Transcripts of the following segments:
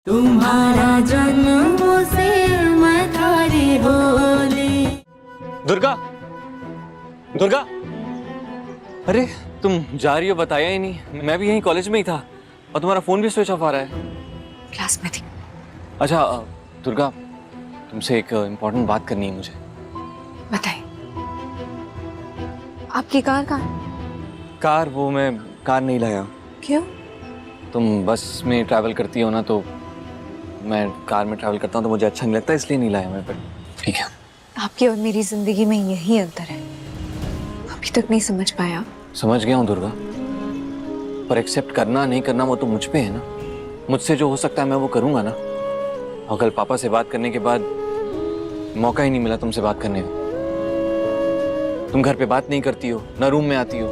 तुम्हारा जन्मों से मैं थारी होली। दुर्गा, दुर्गा, अरे तुम जा रही हो बताया ही नहीं। मैं भी यहीं कॉलेज में ही था और तुम्हारा फोन भी स्विच ऑफ आ रहा है। क्लास में थी। अच्छा दुर्गा, तुमसे एक इम्पोर्टेंट बात करनी है मुझे। बताइए। आपकी कार कहाँ? कार? वो मैं कार नहीं लाया। क्यों? तुम बस में ट्रैवल करती हो ना, तो मैं कार में ट्रैवल करता हूँ तो मुझे अच्छा नहीं लगता, इसलिए नहीं लाया मैं। पर ठीक है। आपकी और मेरी जिंदगी में यही अंतर है, अभी तक नहीं समझ पाया। समझ गया हूँ दुर्गा, पर एक्सेप्ट करना नहीं करना वो तो मुझ पे है ना। मुझसे जो हो सकता है मैं वो करूँगा ना। और कल पापा से बात करने के बाद मौका ही नहीं मिला तुमसे बात करने का। तुम घर पे बात नहीं करती हो, ना रूम में आती हो।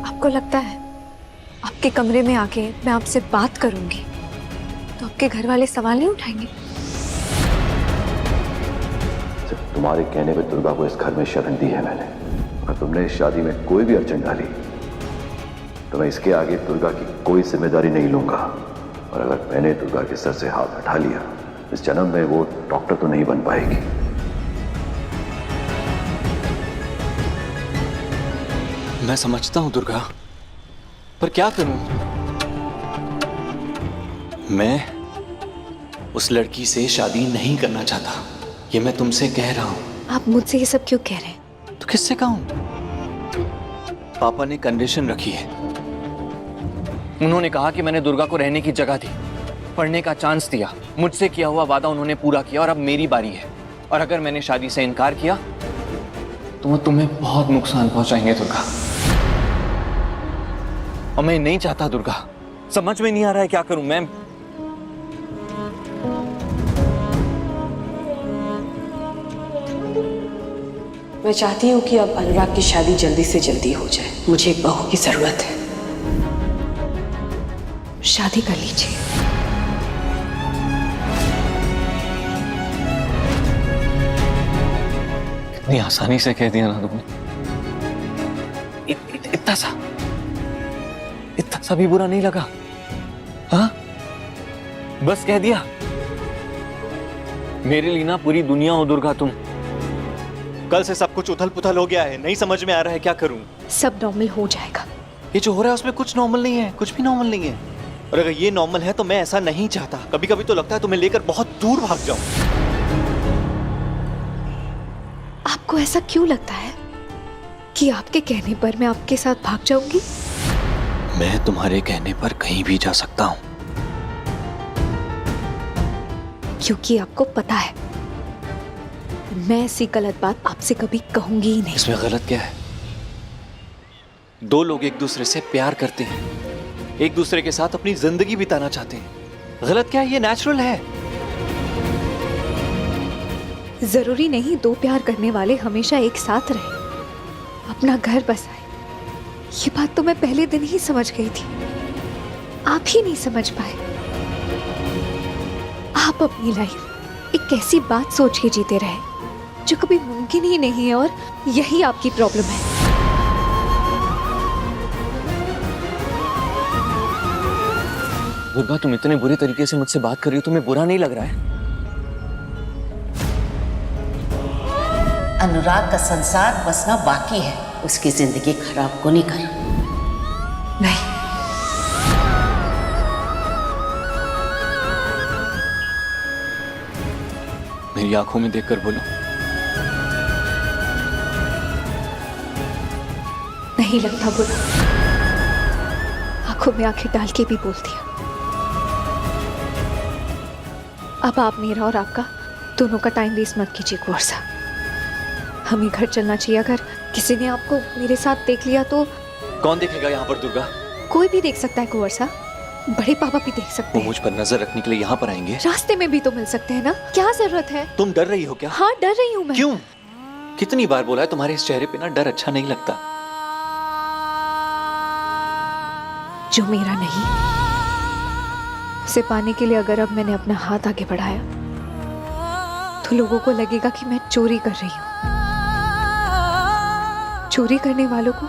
आपको लगता है आपके कमरे में आके मैं आपसे बात करूंगी तो आपके घर वाले सवाल नहीं उठाएंगे? सिर्फ तुम्हारे कहने पे दुर्गा को इस घर में शरण दी है मैंने। अगर तुमने इस शादी में कोई भी अड़चन डाली तो मैं इसके आगे दुर्गा की कोई जिम्मेदारी नहीं लूंगा। और अगर मैंने दुर्गा के सर से हाथ हटा लिया, इस जन्म में वो डॉक्टर तो नहीं बन पाएगी। मैं समझता हूं दुर्गा, पर क्या करूं? मैं उस लड़की से शादी नहीं करना चाहता, ये मैं तुमसे कह रहा हूं। आप मुझसे ये सब क्यों कह रहे हैं? तो किससे कहूं? पापा ने कंडीशन रखी है। उन्होंने कहा कि मैंने दुर्गा को रहने की जगह दी, पढ़ने का चांस दिया, मुझसे किया हुआ वादा उन्होंने पूरा किया और अब मेरी बारी है। और अगर मैंने शादी से इनकार किया तो वो तुम्हें बहुत नुकसान पहुंचाएंगे दुर्गा। और मैं नहीं चाहता दुर्गा। समझ में नहीं आ रहा है क्या करूं मैं। मैं चाहती हूँ कि अब अनुराग की शादी जल्दी से जल्दी हो जाए। मुझे एक बहू की जरूरत है। शादी कर लीजिए। इतनी आसानी से कह दिया ना तुमने। इतना सा भी बुरा नहीं लगा? हाँ, बस कह दिया। मेरे लिए ना पूरी दुनिया हो दुर्गा तुम। कल से सब कुछ उथल पुथल हो गया है, नहीं समझ में आ रहा है क्या करूं। सब नॉर्मल हो जाएगा। ये जो हो रहा है उसमें कुछ नॉर्मल नहीं है, कुछ भी नॉर्मल नहीं है। और अगर ये नॉर्मल है तो मैं ऐसा नहीं चाहता। कभी कभी तो लगता है तुम्हें लेकर बहुत दूर भाग जाऊं। आपको ऐसा क्यों लगता है कि आपके कहने पर मैं आपके साथ भाग जाऊंगी? मैं तुम्हारे कहने पर कहीं भी जा सकता हूं। क्योंकि आपको पता है मैं ऐसी गलत बात आपसे कभी कहूंगी ही नहीं। इसमें गलत क्या है? दो लोग एक दूसरे से प्यार करते हैं, एक दूसरे के साथ अपनी जिंदगी बिताना चाहते हैं। गलत क्या है? ये नेचुरल है। जरूरी नहीं दो प्यार करने वाले हमेशा एक साथ रहे, अपना घर बसाए। ये बात तो मैं पहले दिन ही समझ गई थी, आप ही नहीं समझ पाए। आप अपनी लाइफ एक ऐसी बात सोच के जीते रहे जो कभी मुमकिन ही नहीं है, और यही आपकी प्रॉब्लम है। दुर्गा, तुम इतने बुरे तरीके से मुझसे बात कर रही हो, तुम्हें बुरा नहीं लग रहा है? अनुराग का संसार बसना बाकी है, उसकी जिंदगी खराब को नहीं कर। नहीं, मेरी आंखों में देखकर बोलो। नहीं लगता बुरा। आंखों में आंखें डाल के भी बोलती हूँ। अब आप मेरा और आपका दोनों का टाइम वेस्ट मत कीजिए कुंवर साहब। हमें घर चलना चाहिए। अगर किसी ने आपको मेरे साथ देख लिया तो? कौन देखेगा यहाँ पर दुर्गा? कोई भी देख सकता है कुंवर साहब, बड़े पापा भी देख सकते वो हैं। मुझ पर नजर रखने के लिए यहाँ पर आएंगे? रास्ते में भी तो मिल सकते हैं ना, क्या जरूरत है? तुम डर रही हो क्या? हाँ, डर रही हूँ मैं। क्यों? कितनी बार बोला है तुम्हारे इस चेहरे पे ना डर अच्छा नहीं लगता। जो मेरा नहीं, उसे पाने के लिए अगर अब मैंने अपना हाथ आगे बढ़ाया तो लोगों को लगेगा कि मैं चोरी कर रही हूँ। चोरी करने वालों को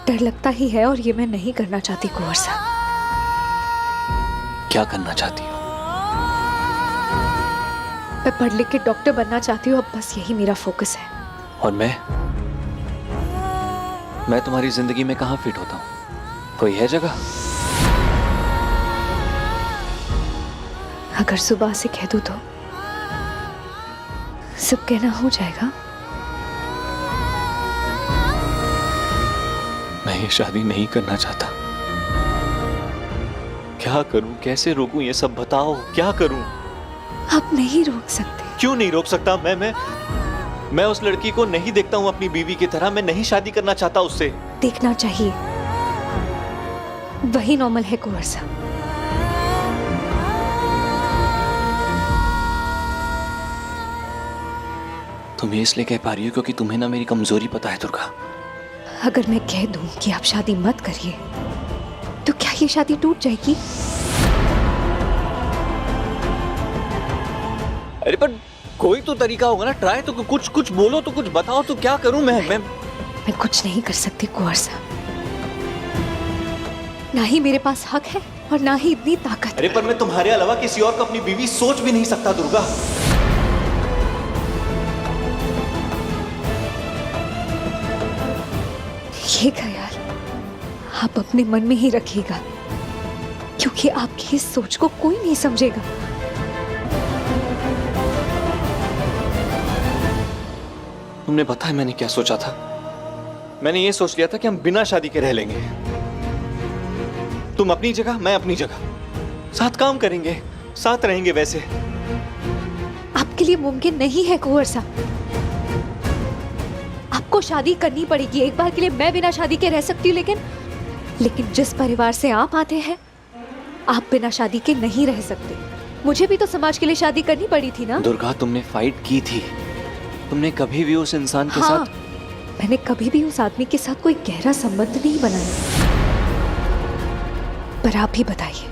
डर लगता ही है, और ये मैं नहीं करना चाहती कुंवर साहब। क्या करना चाहती हो? मैं पढ़ लिख के डॉक्टर बनना चाहती हूँ, अब बस यही मेरा फोकस है। और मैं तुम्हारी जिंदगी में कहाँ फिट होता हूँ? कोई है जगह? अगर सुबह से कह दूँ तो सब कहना हो जाएगा। मैं ये शादी नहीं करना चाहता। क्या करूं, कैसे रोकूं, ये सब बताओ, क्या करूं? आप नहीं रोक सकते। क्यों नहीं रोक सकता? मैं उस लड़की को नहीं देखता हूं अपनी बीवी की तरह। मैं नहीं शादी करना चाहता उससे। देखना चाहिए, वही नॉर्मल है कुंवर साहब। तुम ये इसलिए कह पा रही हो क्योंकि तुम्हें ना मेरी कमजोरी पता है दुर्गा। अगर मैं कह दूं कि आप शादी मत करिए तो क्या ये शादी टूट जाएगी? अरे पर कोई तो तरीका होगा ना। ट्राई तो कुछ बोलो तो, कुछ बताओ तो। क्या करूं मैं कुछ नहीं कर सकती कुंवर साहब। ना ही मेरे पास हक है और ना ही इतनी ताकत। अरे पर मैं तुम्हारे अलावा किसी और को अपनी बीवी सोच भी नहीं सकता दुर्गा। ये ख्याल आप अपने मन में ही रखिएगा, क्योंकि आपकी इस सोच को कोई नहीं समझेगा। तुमने पता है मैंने क्या सोचा था? मैंने ये सोच लिया था कि हम बिना शादी के रह लेंगे। तुम अपनी जगह, मैं अपनी जगह, साथ काम करेंगे, साथ रहेंगे। वैसे आपके लिए मुमकिन नहीं है कुंवर साहब। आपको शादी करनी पड़ेगी। एक बार के लिए मैं बिना शादी के रह सकती हूँ, लेकिन जिस परिवार से आप आते हैं, आप बिना शादी के नहीं रह सकते। मुझे भी तो समाज के लिए शादी करनी पड़ी थी ना। दुर्गा, तुमने फाइट की थी। तुमने कभी भी उस इंसान के साथ मैंने कभी भी उस आदमी के साथ कोई गहरा संबंध नहीं बनाया। पर आप ही बताइए,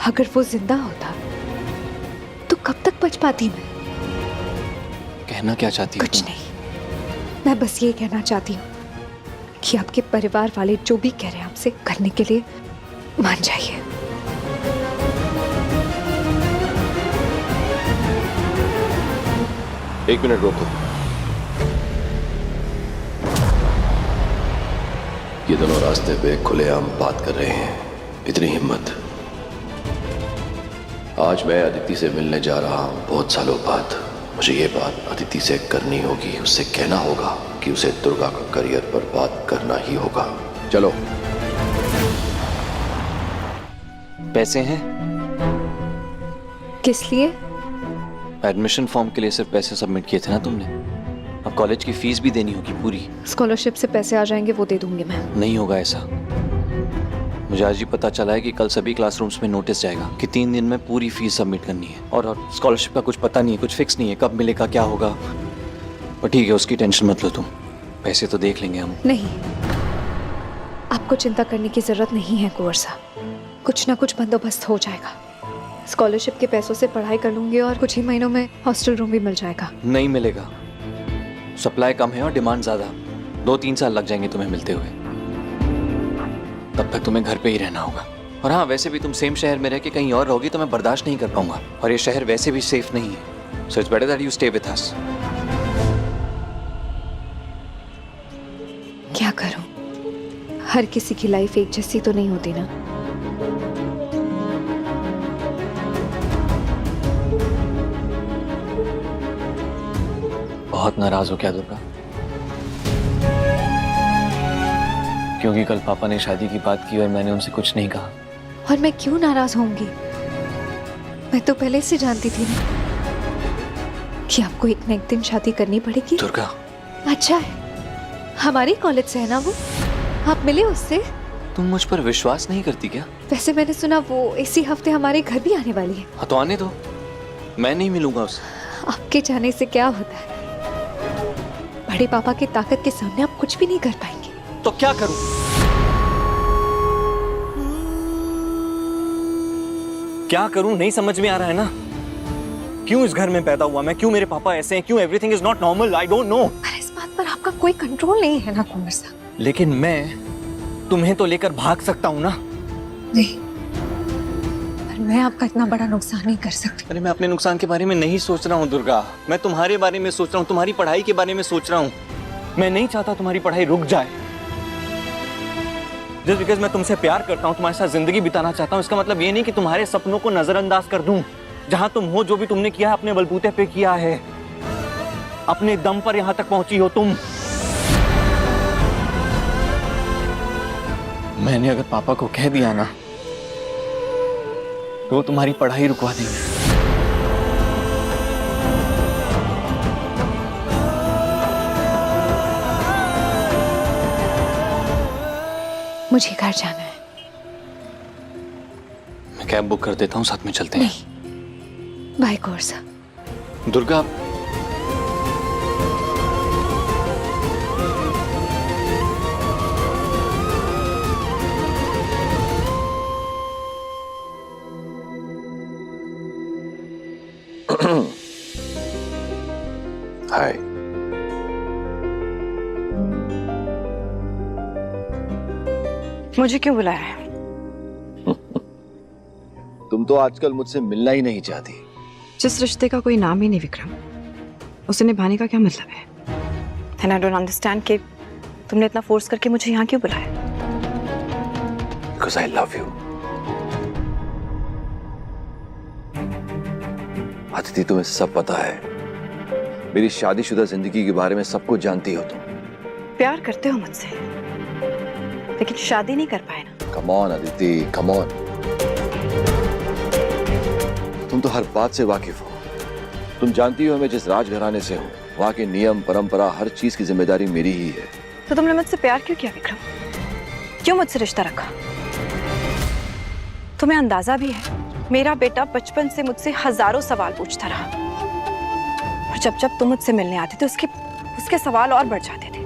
अगर वो जिंदा होता तो कब तक बच पाती मैं? कहना क्या चाहती हो? कुछ नहीं, मैं बस ये कहना चाहती हूँ कि आपके परिवार वाले जो भी कह रहे हैं आपसे करने के लिए मान जाइए। एक मिनट रोको। ये दोनों रास्ते पे खुलेआम बात कर रहे हैं। इतनी हिम्मत। आज मैं अदिति से मिलने जा रहा हूं बहुत सालों बाद। मुझे ये बात अदिति से करनी होगी। उससे कहना होगा कि उसे दुर्गा का करियर बर्बाद करना ही होगा। चलो। पैसे हैं? किस लिए? एडमिशन फॉर्म के लिए सिर्फ पैसे सबमिट किए थे ना तुमने। अब कॉलेज की फीस भी देनी होगी पूरी। स्कॉलरशिप से पैसे आ जाएंगे, वो दे दूंगी मैं। नहीं होगा ऐसा। मुझे आज ही पता चला है कि कल सभी क्लासरूम्स में नोटिस जाएगा कि 3 दिन में पूरी फीस सबमिट करनी है। और स्कॉलरशिप का कुछ पता नहीं है, कुछ फिक्स नहीं है, कब मिलेगा, क्या होगा। पर ठीक है, उसकी टेंशन मत लो तुम। पैसे तो देख लेंगे हम। नहीं, आपको चिंता करने की जरूरत नहीं है कुंवर साहब। कुछ ना कुछ बंदोबस्त हो जाएगा। स्कॉलरशिप के पैसों से पढ़ाई कर लूंगी और कुछ ही महीनों में हॉस्टल रूम भी मिल जाएगा। नहीं मिलेगा। सप्लाई कम है और डिमांड ज्यादा। 2-3 साल लग जाएंगे तुम्हें मिलते हुए। तब तक तुम्हें घर पे ही रहना होगा। और हाँ, वैसे भी तुम सेम शहर में रह के कहीं और रहोगी तो मैं बर्दाश्त नहीं कर पाऊंगा। और ये शहर वैसे भी सेफ नहीं है। So it's better that you stay with us. क्या करूं? हर किसी की लाइफ एक जैसी तो नहीं होती ना। बहुत नाराज हो क्या दुर्गा? क्योंकि कल पापा ने शादी की बात की और मैंने उनसे कुछ नहीं कहा। और मैं क्यों नाराज होंगी? मैं तो पहले से जानती थी ना कि आपको एक ना एक दिन शादी करनी पड़ेगी। दुर्गा, अच्छा है, हमारे कॉलेज से है ना वो? आप मिले उससे? तुम मुझ पर विश्वास नहीं करती क्या? वैसे मैंने सुना वो इसी हफ्ते हमारे घर भी आने वाली है। हाँ तो आने दो, मैं नहीं मिलूंगा उससे। आपके जाने से क्या होता है? बड़े पापा की ताकत के सामने आप कुछ भी नहीं कर पाएंगे। तो क्या करूं? क्या करूं नहीं समझ में आ रहा है ना। क्यों इस घर में पैदा हुआ मैं? क्यों मेरे पापा ऐसे हैं? क्यों everything is not normal? I don't know. अरे इस बात पर आपका कोई कंट्रोल नहीं है ना कुंवर साहब। लेकिन मैं तुम्हें तो लेकर भाग सकता हूं ना। नहीं, मैं आपका इतना बड़ा नुकसान नहीं कर सकती। अरे मैं अपने नुकसान के बारे में नहीं सोच रहा हूँ दुर्गा, मैं तुम्हारे बारे में सोच रहा हूँ, तुम्हारी पढ़ाई के बारे में सोच रहा हूँ। मैं नहीं चाहता तुम्हारी पढ़ाई रुक जाए। जस्ट बिकॉज मैं तुमसे प्यार करता हूँ, तुम्हारे साथ जिंदगी बिताना चाहता हूँ, इसका मतलब ये नहीं कि तुम्हारे सपनों को नजरअंदाज कर दूं। जहां तुम हो, जो भी तुमने किया है अपने बलबूते पे किया है, अपने दम पर यहां तक पहुंची हो तुम। मैंने अगर पापा को कह दिया ना तो वो तुम्हारी पढ़ाई रुकवा देंगे। मुझे घर जाना है। मैं कैब बुक कर देता हूँ, साथ में चलते हैं। नहीं, बाय कोर्स। दुर्गा, हाय। मुझे क्यों बुलाया है? तुम तो आजकल मुझसे मिलना ही नहीं चाहती। जिस रिश्ते का कोई नाम ही नहीं विक्रम, उसे निभाने का क्या मतलब है? And I don't understand कि तुमने इतना फोर्स करके मुझे यहाँ क्यों बुलाया? Because I love you। Aditi, तुम्हें सब पता है, मेरी शादीशुदा जिंदगी के बारे में सब कुछ जानती हो तुम। प्यार करते हो मुझसे, लेकिन शादी नहीं कर पाए ना। Come on Aditi, come on। तुम तो हर बात से वाकिफ हो। तुम जानती हो मैं जिस राजघराने से हूँ, वहाँ के नियम परंपरा हर चीज की जिम्मेदारी मेरी ही है। तो तुमने मुझसे प्यार क्यों किया विक्रम? क्यों मुझसे रिश्ता रखा? तुम्हें अंदाजा भी है, मेरा बेटा बचपन से मुझसे हजारों सवाल पूछता रहा, और जब जब तुम मुझसे मिलने आते थे उसके सवाल और बढ़ जाते थे।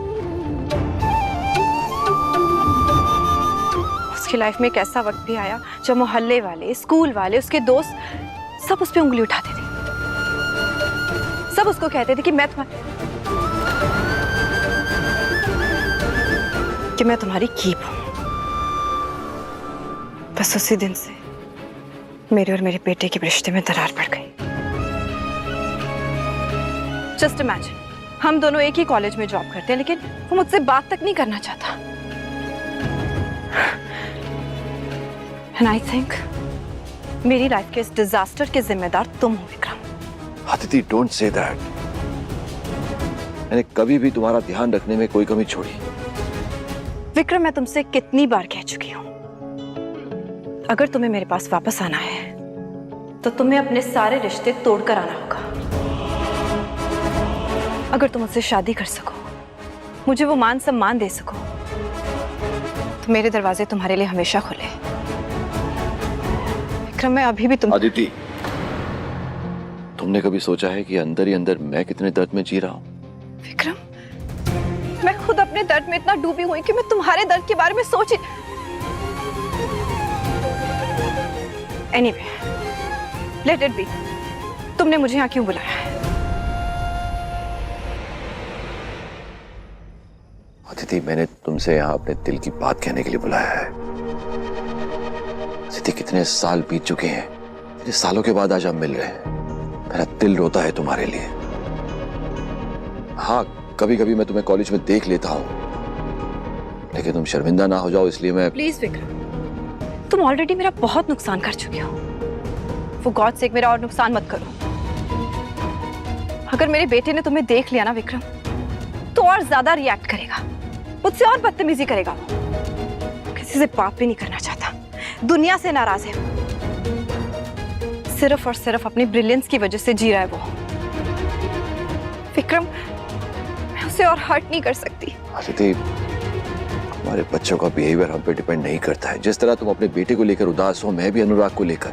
उसकी लाइफ में एक ऐसा वक्त भी आया जब मोहल्ले वाले, स्कूल वाले, उसके दोस्त सब उस पे उंगली उठाते थे। सब उसको कहते थे कि मैं तुम्हारी कीप हूं। बस उसी दिन से मेरे और मेरे बेटे के रिश्ते में दरार पड़ गई। जस्ट इमेजिन, हम दोनों एक ही कॉलेज में जॉब करते हैं, लेकिन वो मुझसे बात तक नहीं करना चाहता। And I think मेरी लाइफ के इस डिजास्टर के जिम्मेदार तुम हो Vikram. Aditi, don't say that. मैंने कभी भी तुम्हारा ध्यान रखने में कोई कमी छोड़ी? विक्रम, मैं तुमसे कितनी बार कह चुकी हूं, अगर तुम्हें मेरे पास वापस आना है तो तुम्हें अपने सारे रिश्ते तोड़कर आना होगा। अगर तुम मुझसे शादी कर सको, मुझे वो मान सम्मान दे सको, तो मेरे दरवाजे तुम्हारे लिए हमेशा खुले। विक्रम, मैं अभी भी अदिति, तुमने कभी सोचा है कि अंदर ही अंदर मैं कितने दर्द में जी रहा हूं? विक्रम, मैं खुद अपने दर्द में इतना डूबी हुई कि मैं तुम्हारे दर्द के बारे में सोच ही। Anyway, let it be. तुमने मुझे यहाँ क्यों बुलाया है? अदिति, मैंने तुमसे यहाँ अपने दिल की बात कहने के लिए बुलाया है। अदिति, कितने साल बीत चुके हैं, इतने सालों के बाद आज हम मिल रहे हैं। मेरा दिल रोता है तुम्हारे लिए। हाँ, कभी कभी मैं तुम्हें कॉलेज में देख लेता हूँ, लेकिन तुम शर्मिंदा ना हो जाओ इसलिए मैं। प्लीज विक्रम, तुम ऑलरेडी मेरा बहुत नुकसान कर चुके हो। वो गॉड से मेरा और नुकसान मत करो। अगर मेरे बेटे ने तुम्हें देख लिया ना विक्रम, तो और ज्यादा रिएक्ट करेगा, मुझसे और बदतमीजी करेगा। वो किसी से बात भी नहीं करना चाहता, दुनिया से नाराज है। सिर्फ और सिर्फ अपनी ब्रिलियंस की वजह से जी रहा है वो। विक्रम, मैं उसे और हर्ट नहीं कर सकती। अदिति, हमारे बच्चों का बिहेवियर हम पे डिपेंड नहीं करता है। जिस तरह तुम अपने बेटे को लेकर उदास हो, मैं भी अनुराग को लेकर।